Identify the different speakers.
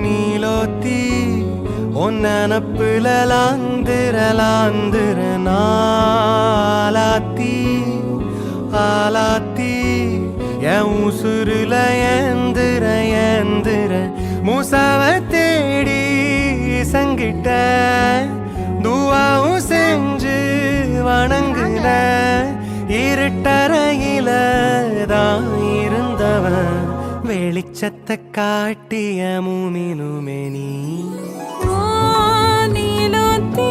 Speaker 1: நீலோத்தி ஒன்னப்புல லாந்திர நாலாத்தி ஆலாத்தி என் உசுருல ஏந்திர மூசாவ தேடி சங்கிட்ட துவாவும் செஞ்சு வணங்குன இருட்டறையில தான் இருந்தவன் வெளிச்சத்தை காட்டிய மூமினுமே நீ
Speaker 2: நீலோத்தி